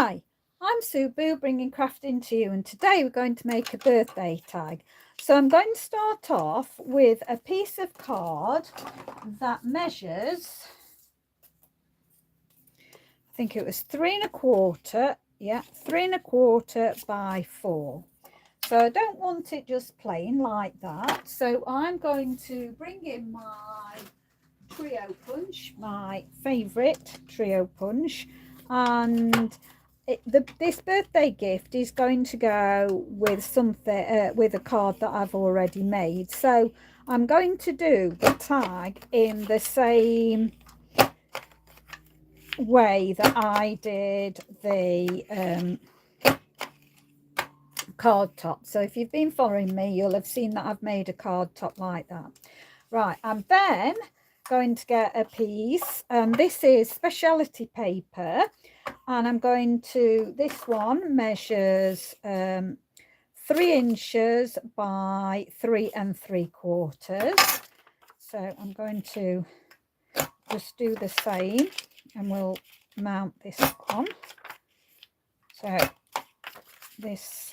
Hi, I'm Sue Boo, bringing crafting to you, and today we're going to make a birthday tag. So I'm going to start off with a piece of card that measures, I think it was 3¼ yeah, 3¼ by 4. So I don't want it just plain like that, so I'm going to bring in my trio punch, my favourite trio punch, and this birthday gift is going to go with something with a card that I've already made. So I'm going to do the tag in the same way that I did the card top. So if you've been following me, you'll have seen that I've made a card top like that. Right, and then going to get a piece, and this is specialty paper, and I'm going to, this one measures 3 inches by 3¾ so I'm going to just do the same, and we'll mount this on. So this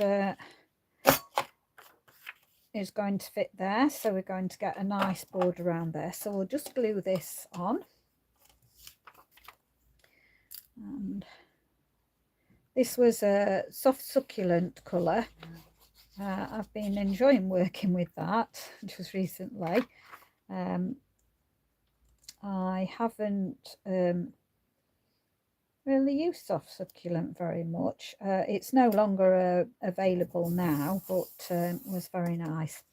is going to fit there, so we're going to get a nice border around there. So we'll just glue this on, and this was a soft succulent colour. I've been enjoying working with that just recently. I haven't really used soft succulent very much. It's no longer available now, but was very nice.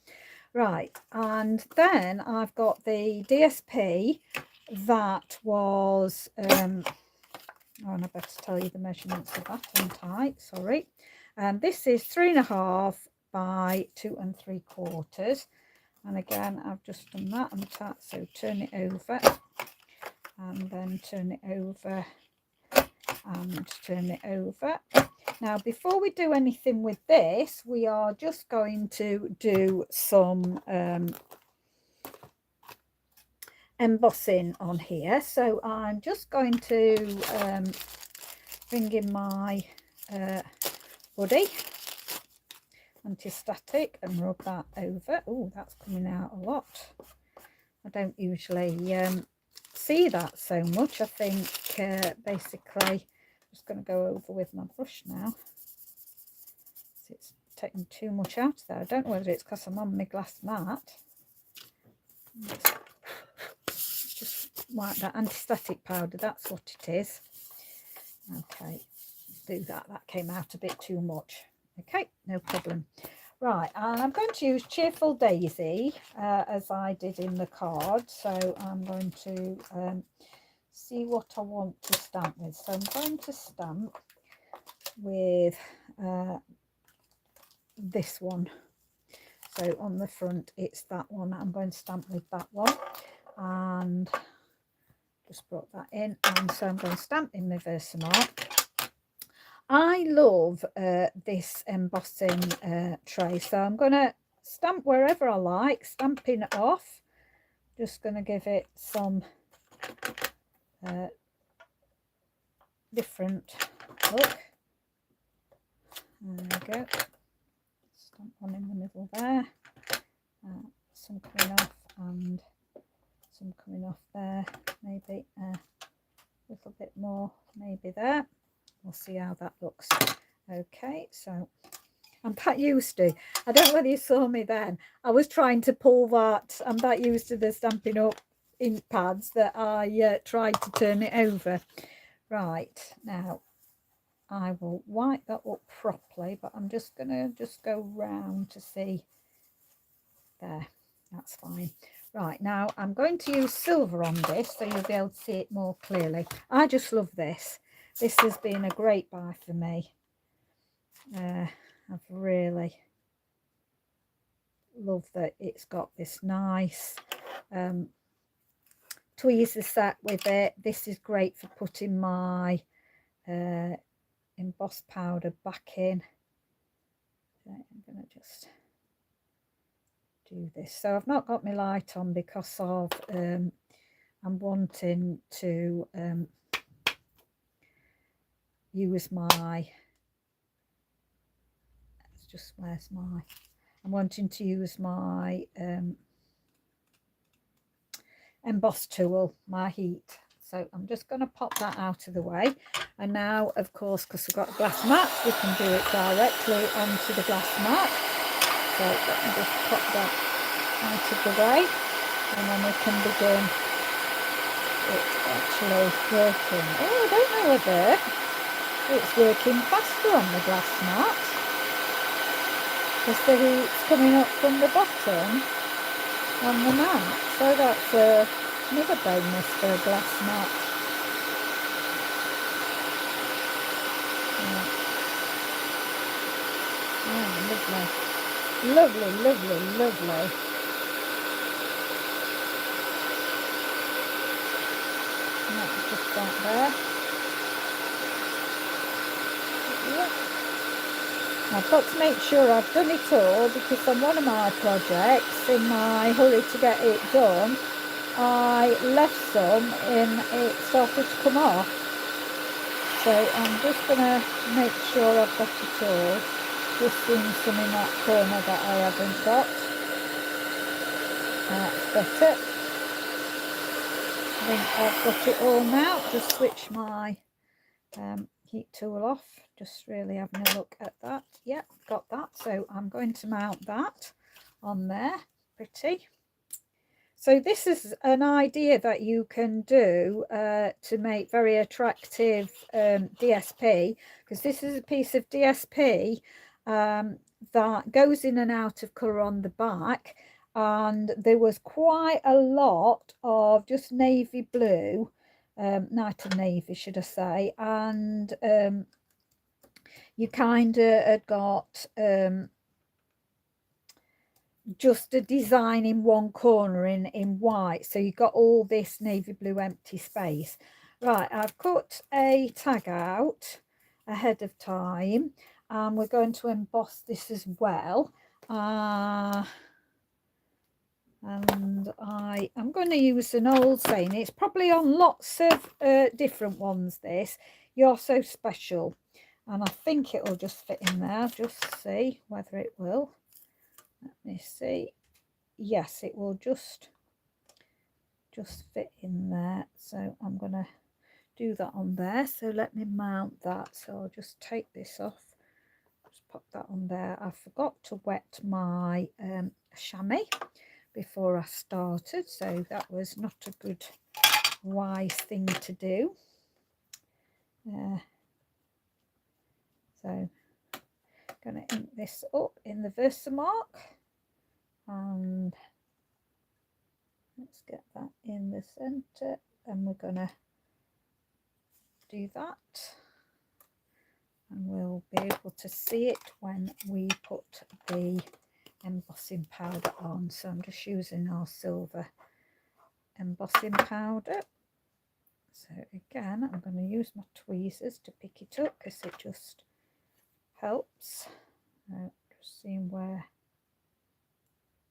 Right, and then I've got the DSP that was and I better tell you the measurements of that, aren't I? Sorry. This is 3½ by 2¾ and again I've just done that on that, so turn it over and then turn it over and turn it over. Now before we do anything with this, we are just going to do some embossing on here. So I'm just going to bring in my buddy anti-static and rub that over. Oh, that's coming out a lot. I don't usually see that so much. I think basically I'm just going to go over with my brush now. It's taking too much out there. I don't know whether it's because I'm on my glass mat. Just wipe that anti-static powder, that's what it is. Okay, do that. That came out a bit too much. Okay, no problem. Right, and I'm going to use Cheerful Daisy as I did in the card. So I'm going to see what I want to stamp with. So I'm going to stamp with this one. So on the front it's that one. I'm going to stamp with that one, and just brought that in, and so I'm going to stamp in my Versamark. I love this embossing tray, so I'm going to stamp wherever I like, stamping it off. Just going to give it some different look. There we go. Stamp one in the middle there. Some coming off and some coming off there. Maybe a little bit more, maybe there. We'll see how that looks. Okay, so I'm that used to, I don't know whether you saw me then, I was trying to pull that, I'm that used to the Stampin' Up! Ink pads that I tried to turn it over. Right, now I will wipe that up properly, but I'm just gonna go round to see. There, that's fine. Right, now I'm going to use silver on this so you'll be able to see it more clearly. I just love this. This has been a great buy for me. I've really loved that it's got this nice tweezer set with it. This is great for putting my embossed powder back in. Okay, I'm going to just do this. So I've not got my light on because of I'm wanting to use my, it's just, where's my, I'm wanting to use my emboss tool, my heat. So I'm just going to pop that out of the way. And now, of course, because we've got a glass mat, we can do it directly onto the glass mat. So let me just pop that out of the way, and then we can begin it actually working. Oh, I don't know whether it's working faster on the glass mat, because the heat's coming up from the bottom on the mat. So that's another bonus for a glass mat. Oh, lovely. Lovely, lovely, lovely. That's just that there. Yeah. I've got to make sure I've done it all, because on one of my projects, in my hurry to get it done, I left some and it started to come off. So I'm just going to make sure I've got it all. Just seeing some in that corner that I haven't got. That's better. I think I've got it all now. Just switch my heat tool off. Just really having a look at that. Yep, got that. So I'm going to mount that on there. Pretty. So this is an idea that you can do to make very attractive DSP, because this is a piece of DSP that goes in and out of colour on the back, and there was quite a lot of just navy blue, night of navy should I say, and you kind of had got just a design in one corner in white, so you got all this navy blue empty space. Right, I've cut a tag out ahead of time, and we're going to emboss this as well, and I'm going to use an old saying. It's probably on lots of different ones, this, "You're so special," and I think it will just fit in there. Just see whether it will. Let me see. Yes, it will just fit in there. So I'm going to do that on there. So let me mount that. So I'll just take this off. Just pop that on there. I forgot to wet my chamois before I started. So that was not a good, wise thing to do. So I'm going to ink this up in the Versamark. And let's get that in the center, and we're going to do that, and we'll be able to see it when we put the embossing powder on. So I'm just using our silver embossing powder. So again, I'm going to use my tweezers to pick it up, because it just helps. Just seeing where,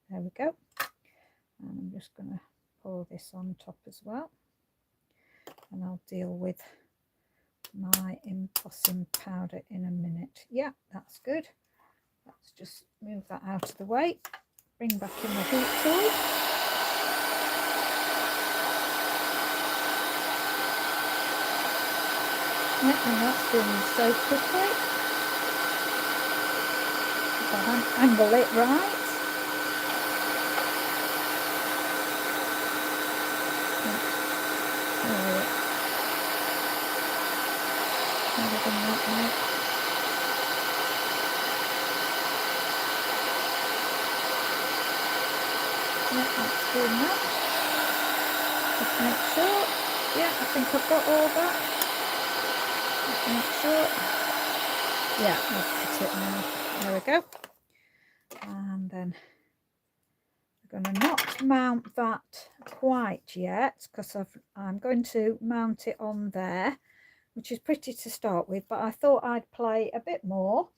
there we go. And I'm just going to pour this on top as well, and I'll deal with my embossing powder in a minute. Yeah, that's good. Let's just move that out of the way, bring back in the heat tool. Yeah, and that's doing so quickly. If I angle it right. Yeah, that's doing that. Just make sure. Yeah, I think I've got all that. Just make sure. Yeah, I've got it now. There we go. And then I'm going to not mount that quite yet, because I'm going to mount it on there, which is pretty to start with, but I thought I'd play a bit more,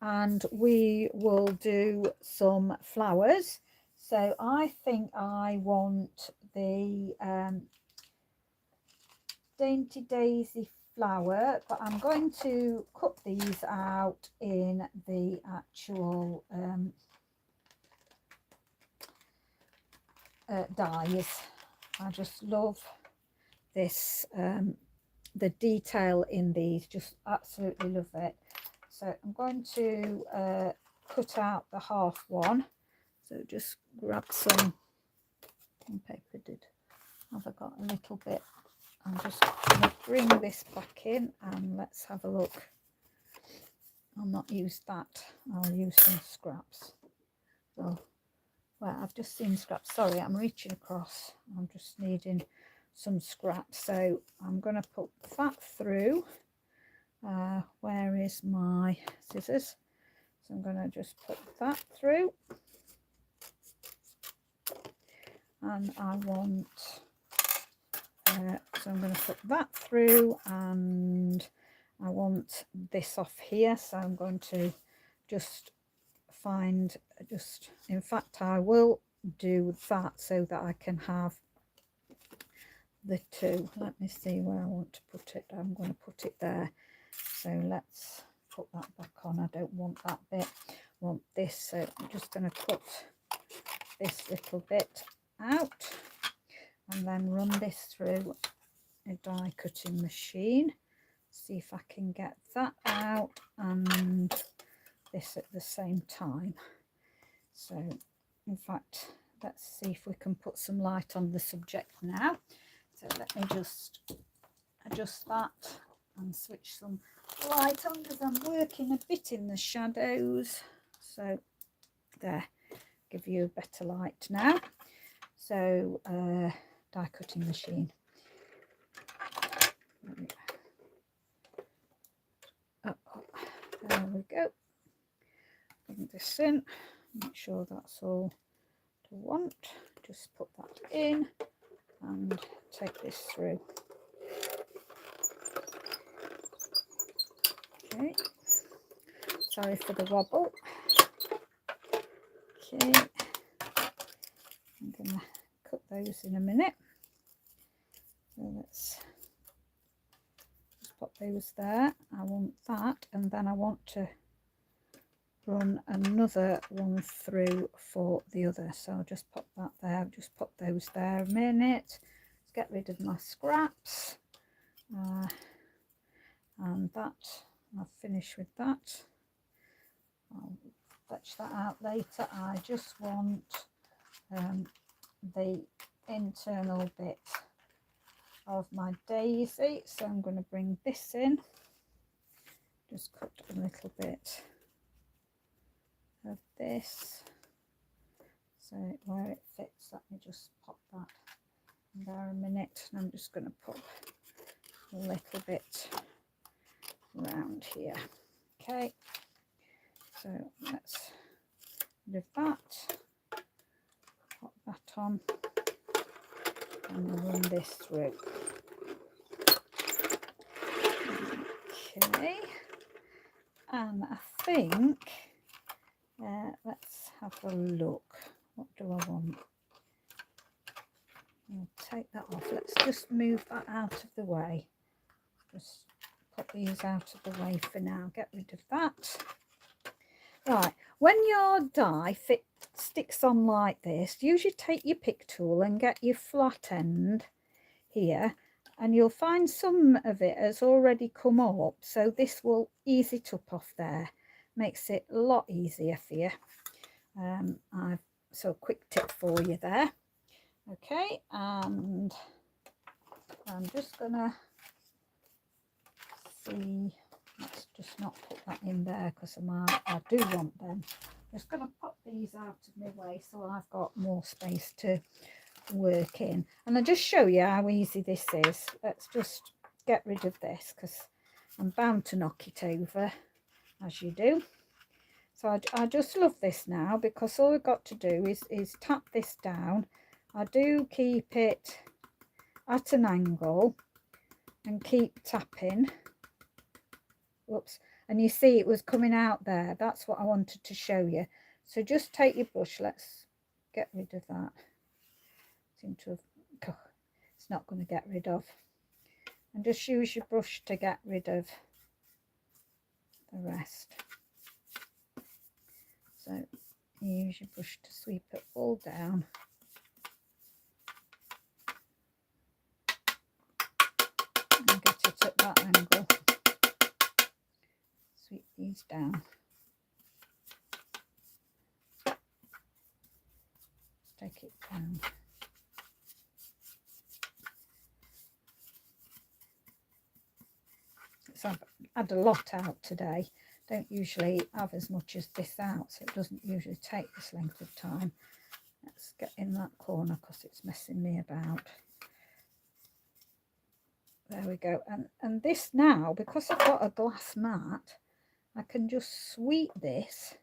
and we will do some flowers. So I think I want the Dainty Daisy flower, but I'm going to cut these out in the actual dies. I just love this, the detail in these, just absolutely love it. So I'm going to cut out the half one. So just grab some paper. Have I got a little bit? I'm just going to bring this back in and let's have a look. I'll not use that. I'll use some scraps. So, well, I've just seen scraps. Sorry, I'm reaching across. I'm just needing some scraps. So I'm going to put that through. Where is my scissors? So I'm going to just put that through. And I want, so I'm going to put that through, and I want this off here. So I'm going to just find, in fact, I will do that so that I can have the two. Let me see where I want to put it. I'm going to put it there. So let's put that back on. I don't want that bit. I want this. So I'm just going to cut this little bit out and then run this through a die cutting machine. See if I can get that out and this at the same time. So in fact, let's see if we can put some light on the subject now. So let me just adjust that and switch some light on because I'm working a bit in the shadows. So there, give you a better light now. So die cutting machine. There we go. Bring this in, make sure that's all to want. Just put that in and take this through. Okay, sorry for the wobble. Okay, I'm gonna cut those in a minute. So let's just pop those there. I want that, and then I want to run another one through for the other. So I'll just pop that there, just pop those there a minute. Let's get rid of my scraps. And that, I'll finish with that. I'll fetch that out later. I just want the internal bit of my daisy. So I'm going to bring this in. Just cut a little bit of this. So where it fits, let me just pop that in there a minute. And I'm just going to pop a little bit around here. Okay, so let's do that, pop that on and run this through. Okay, and I think let's have a look. What do I want? I'll take that off. Let's just move that out of the way. Just put these out of the way for now. Get rid of that. Right, when your die sticks on like this, usually take your pick tool and get your flat end here, and you'll find some of it has already come up, so this will ease it up off there. Makes it a lot easier for you. So a quick tip for you there. Okay, and I'm just gonna see, let's just not put that in there because I do want them. Just gonna pop these out of my way so I've got more space to work in, and I'll just show you how easy this is. Let's just get rid of this because I'm bound to knock it over, as you do. So I just love this now because all we've got to do is tap this down. I do keep it at an angle and keep tapping. Whoops, and you see it was coming out there. That's what I wanted to show you. So just take your brush. Let's get rid of that. Seem to have, it's not going to get rid of. and just use your brush to get rid of the rest. So you use your brush to sweep it all down. And get it at that angle. Sweep these down. Take it down. So I've had a lot out today. Don't usually have as much as this out, so it doesn't usually take this length of time. Let's get in that corner because it's messing me about. There we go. And this now, because I've got a glass mat, I can just sweep this.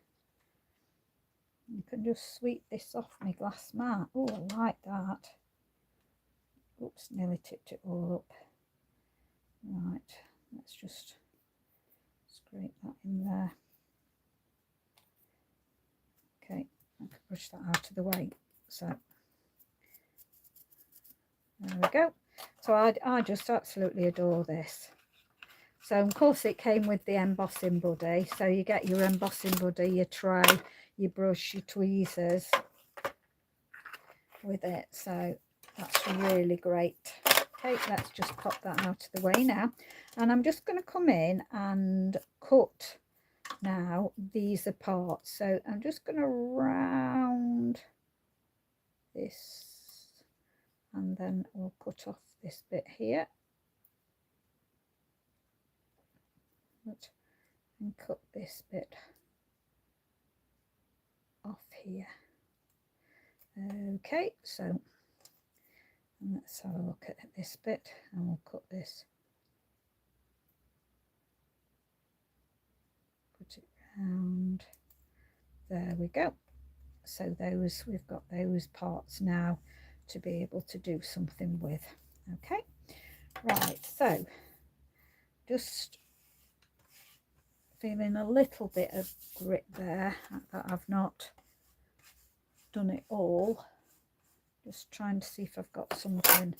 You can just sweep this off my glass mat. Oh, I like that. Oops, nearly tipped it all up. Right, let's just scrape that in there. Okay, I can push that out of the way. So there we go. So I just absolutely adore this. So of course it came with the embossing buddy. So you get your embossing buddy, your tray, your brush, your tweezers with it. So that's really great. Okay, let's just pop that out of the way now. And I'm just going to come in and cut now these apart. So I'm just going to round this, and then we'll cut off this bit here. And cut this bit off here. Okay, so let's have a look at this bit, and we'll cut this. Put it round. There we go. So those, we've got those parts now to be able to do something with. Okay, right, so just feeling a little bit of grit there that I've not done it all. Just trying to see if I've got something.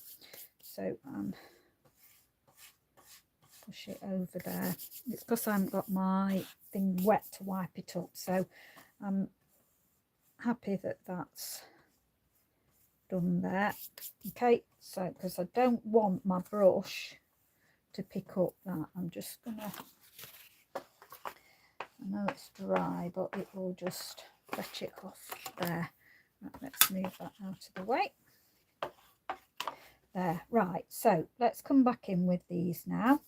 So push it over there. It's because I haven't got my thing wet to wipe it up, so I'm happy that that's done there. Okay, so because I don't want my brush to pick up that, I'm just gonna, I know it's dry, but it will just fetch it off there. Right, let's move that out of the way. There, right, so let's come back in with these now.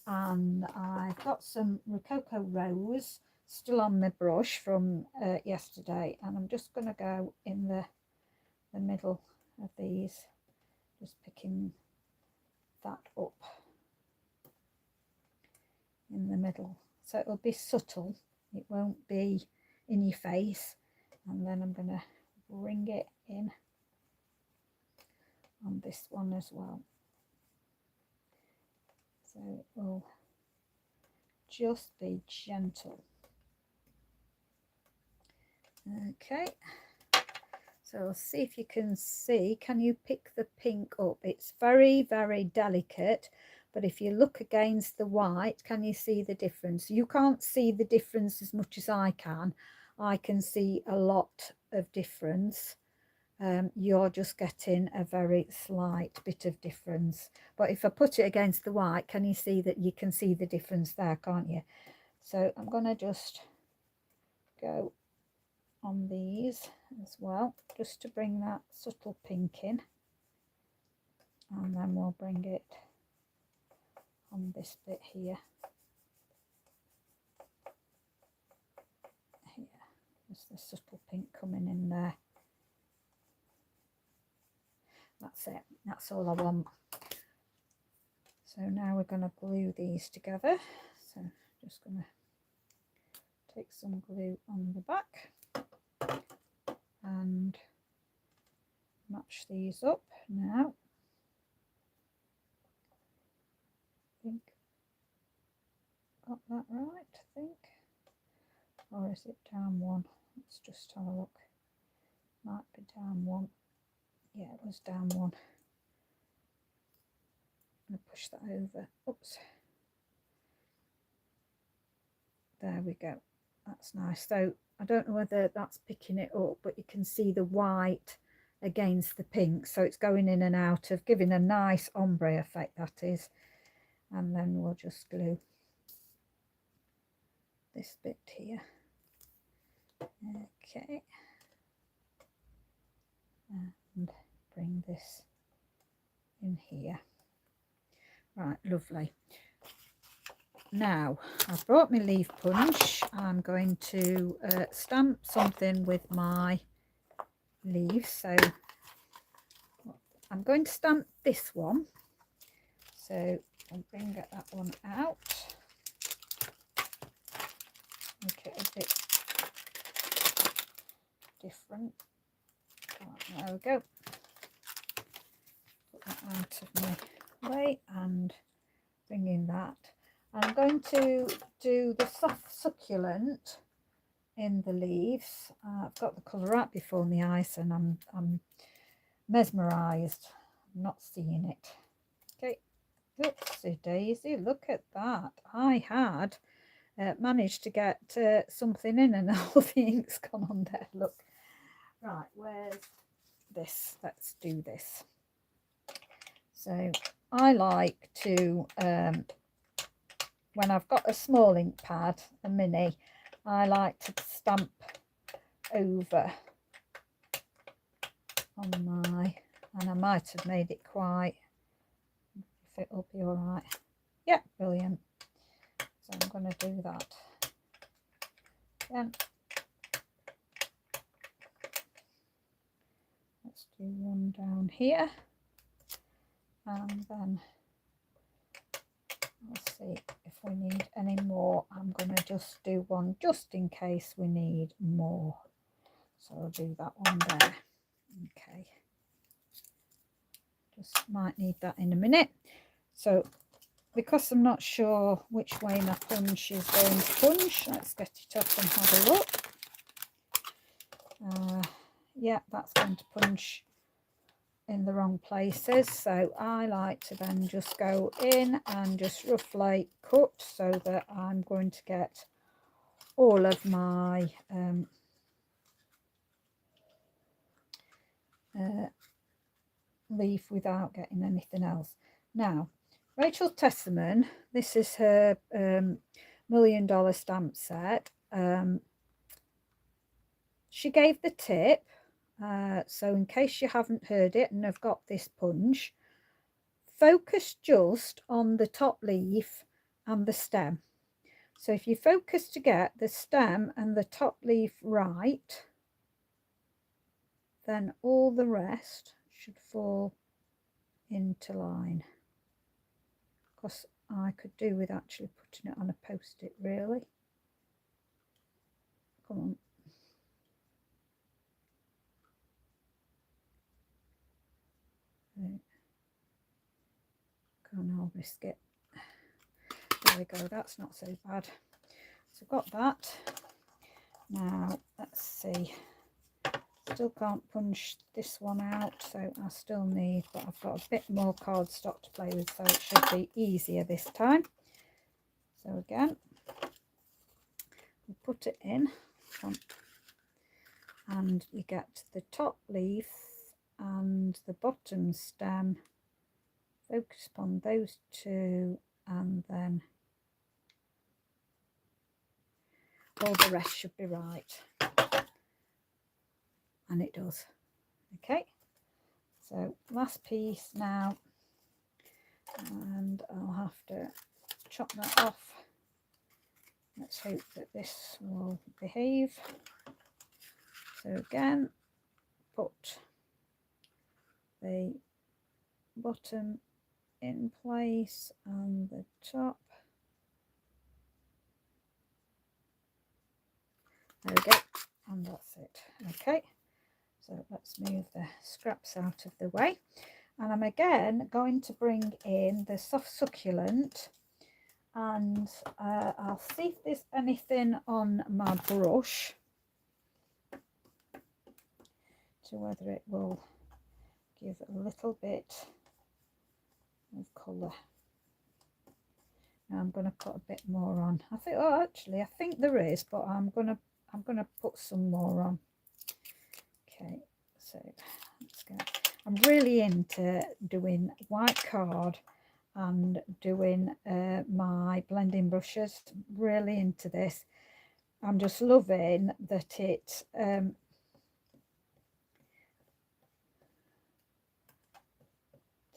And I've got some Rococo Rose still on my brush from yesterday, and I'm just going to go in the middle of these, just picking that up in the middle, so it'll be subtle, it won't be in your face. And then I'm going to bring it in on this one as well, so it will just be gentle. Okay, so see if you can see, can you pick the pink up? It's very, very delicate, but if you look against the white, can you see the difference? You can't see the difference as much as I can. I can see a lot of difference. You're just getting a very slight bit of difference, but if I put it against the white, can you see that? You can see the difference there, can't you? So I'm going to just go on these as well, just to bring that subtle pink in, and then we'll bring it on this bit here. Just the subtle pink coming in there. That's it, that's all I want. So now we're going to glue these together. So just going to take some glue on the back and match these up now. I think got that right, I think. Or is it down one? Let's just have a look. Might be down one. Yeah, it was down one. I'm going to push that over. Oops. There we go. That's nice. So I don't know whether that's picking it up, but you can see the white against the pink. So it's going in and out of, giving a nice ombre effect, that is. And then we'll just glue this bit here. Okay. And bring this in here. Right, lovely. Now I've brought my leaf punch. I'm going to stamp something with my leaves. So I'm going to stamp this one. So I'll bring that one out. Make it a bit different. There we go. Put that out of my way and bring in that. I'm going to do the soft succulent in the leaves. I've got the colour right before my eyes and I'm mesmerised. I'm not seeing it. Okay, oopsie daisy, look at that. I had managed to get something in and all the ink's gone on there. Look. Right, where's this? Let's do this. So I like to, when I've got a small ink pad, a mini, I like to stamp over on my, and I might have made it quite, if it'll be all right. Yeah, brilliant. So I'm going to do that. Then let's do one down here, and then we'll see if we need any more. I'm going to just do one just in case we need more. So I'll do that one there. Okay. Just might need that in a minute. So because I'm not sure which way my punch is going to punch, let's get it up and have a look. Yeah, that's going to punch in the wrong places, so I like to then just go in and just roughly cut so that I'm going to get all of my leaf without getting anything else. Now Rachel Tesserman, this is her $1 million stamp set. She gave the tip, so in case you haven't heard it and have got this punch, focus just on the top leaf and the stem. So if you focus to get the stem and the top leaf right, then all the rest should fall into line. Because I could do with actually putting it on a post-it, really. Come on. I'll risk it. There we go, that's not so bad. So I've got that. Now let's see, still can't punch this one out, so I still need, but I've got a bit more cardstock to play with, so it should be easier this time. So again, we put it in and we get the top leaf and the bottom stem. Focus upon those two, and then all the rest should be right. And it does. Okay, so last piece now, and I'll have to chop that off. Let's hope that this will behave. So again, put the bottom in place and the top. There we go, and that's it. Okay, so let's move the scraps out of the way, and I'm again going to bring in the soft succulent, and I'll see if there's anything on my brush to whether it will give a little bit of colour. I'm going to put a bit more on. I think, oh, actually, I think there is, but I'm gonna put some more on. Okay, so let's go. I'm really into doing white card and doing my blending brushes. Really into this. I'm just loving that it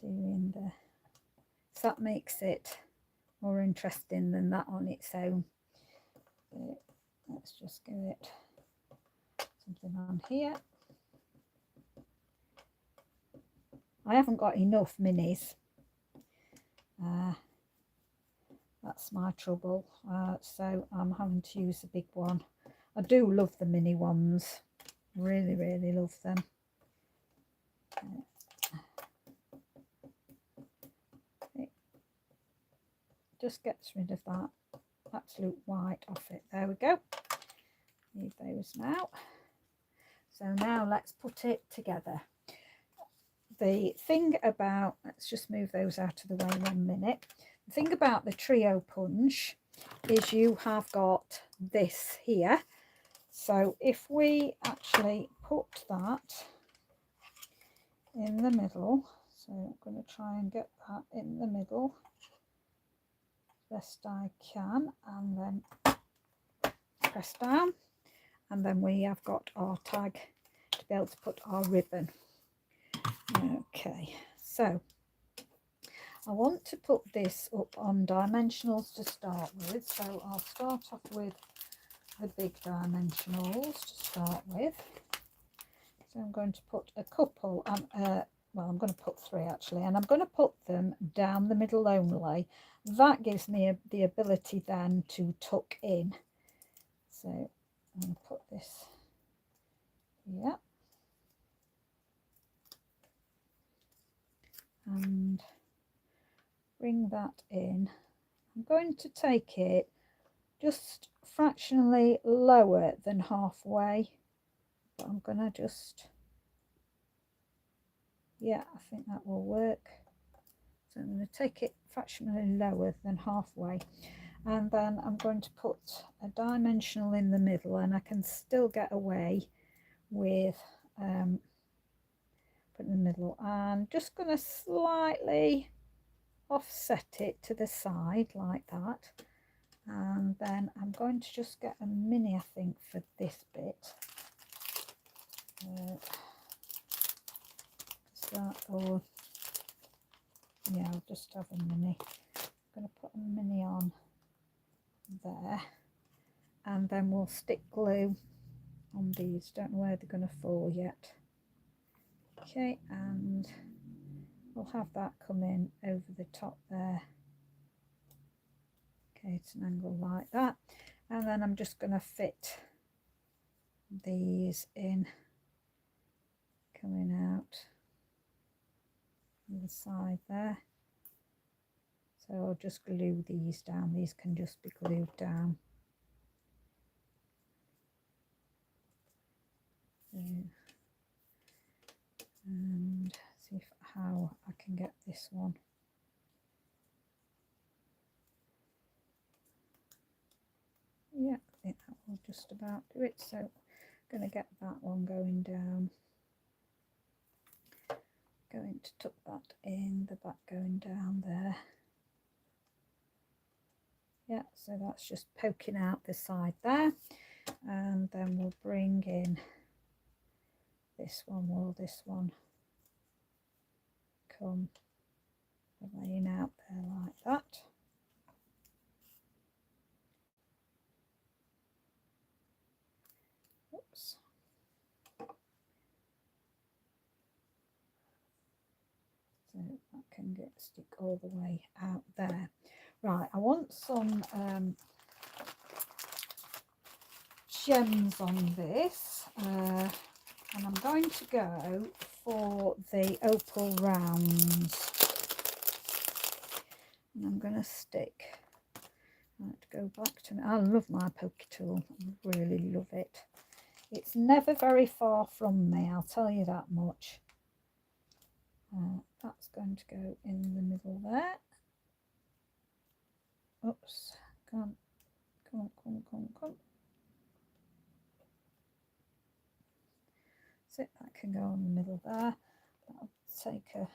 doing the, so that makes it more interesting than that on its own. Let's just give it something on here. I haven't got enough minis. That's my trouble. So I'm having to use a big one. I do love the mini ones. Really, really love them. It just gets rid of that absolute white off it. There we go. Leave those now. So now let's put it together. The thing about, let's just move those out of the way 1 minute. The thing about the trio punch is you have got this here. So if we actually put that in the middle, so I'm going to try and get that in the middle best I can, and then press down, and then we have got our tag to be able to put our ribbon. Okay, so I want to put this up on dimensionals to start with, so I'll start off with the big dimensionals to start with. So I'm going to put a couple, well, I'm going to put 3 actually, and I'm going to put them down the middle only. That gives me the ability then to tuck in. So I'm going to put this here and bring that in. I'm going to take it just fractionally lower than halfway, but I'm going to just, yeah, I think that will work. So I'm going to take it fractionally lower than halfway, and then I'm going to put a dimensional in the middle, and I can still get away with putting in the middle, and just going to slightly offset it to the side like that. And then I'm going to just get a mini, I think, for this bit. Or yeah, I'll just have a mini. I'm going to put a mini on there, and then we'll stick glue on these. Don't know where they're going to fall yet. Okay, and we'll have that come in over the top there. Okay, it's an angle like that, and then I'm just going to fit these in, coming out on the side there. So I'll just glue these down. These can just be glued down. And see how I can get this one. Yeah, I think that will just about do it. So I'm going to get that one going down. Going to tuck that in, the back going down there. Yeah, so that's just poking out the side there. And then we'll bring in this one. Will this one come laying out there like that? Oops. So that can stick all the way out there. Right, I want some gems on this, and I'm going to go for the opal rounds, and I'm going to stick, right, go back to me. I love my pokey tool, I really love it. It's never very far from me, I'll tell you that much. That's going to go in the middle there. Oops, come on. So that can go in the middle there. I'll take a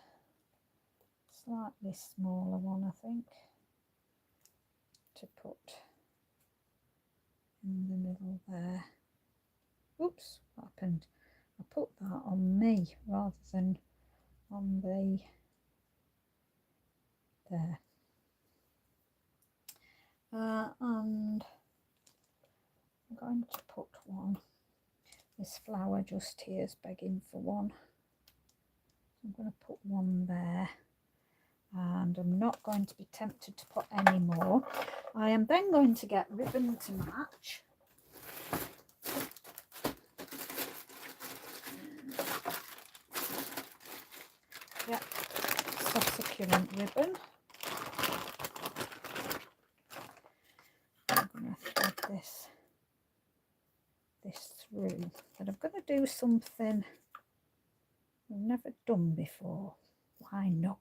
slightly smaller one, I think, to put in the middle there. Oops, what happened? I put that on me rather than on the there. And I'm going to put one. This flower just here is begging for one. I'm going to put one there, and I'm not going to be tempted to put any more. I am then going to get ribbon to match. Yep, soft succulent ribbon. I'm going to thread this through, but I'm going to do something I've never done before. Why not?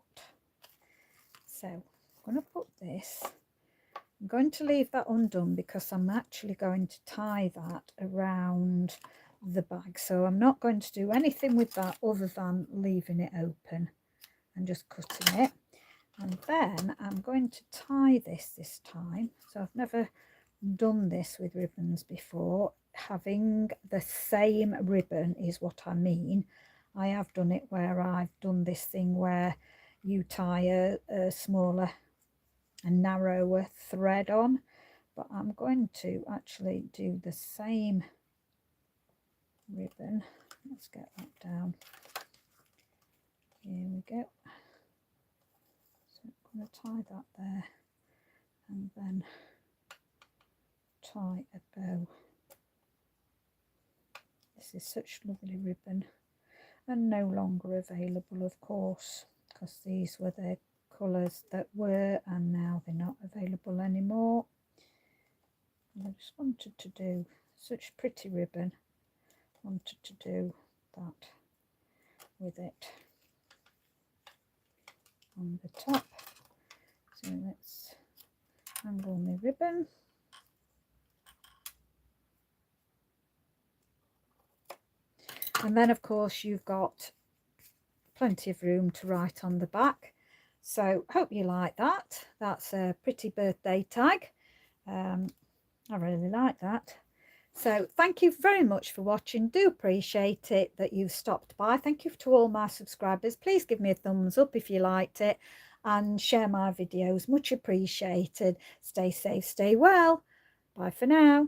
So I'm going to put this, I'm going to leave that undone because I'm actually going to tie that around the bag. So I'm not going to do anything with that other than leaving it open and just cutting it. And then I'm going to tie this time. So I've never done this with ribbons before. Having the same ribbon is what I mean. I have done it where I've done this thing where you tie a smaller and narrower thread on, but I'm going to actually do the same ribbon. Let's get that down. Here we go. So I'm going to tie that there and then tie a bow. This is such lovely ribbon and no longer available, of course, because these were the colours that were, and now they're not available anymore. And I just wanted to do such pretty ribbon, wanted to do that with it on the top. So let's angle my ribbon. And then of course you've got plenty of room to write on the back. So hope you like that. That's a pretty birthday tag. I really like that. So thank you very much for watching. Do appreciate it that you've stopped by. Thank you to all my subscribers. Please give me a thumbs up if you liked it and share my videos. Much appreciated. Stay safe, stay well. Bye for now.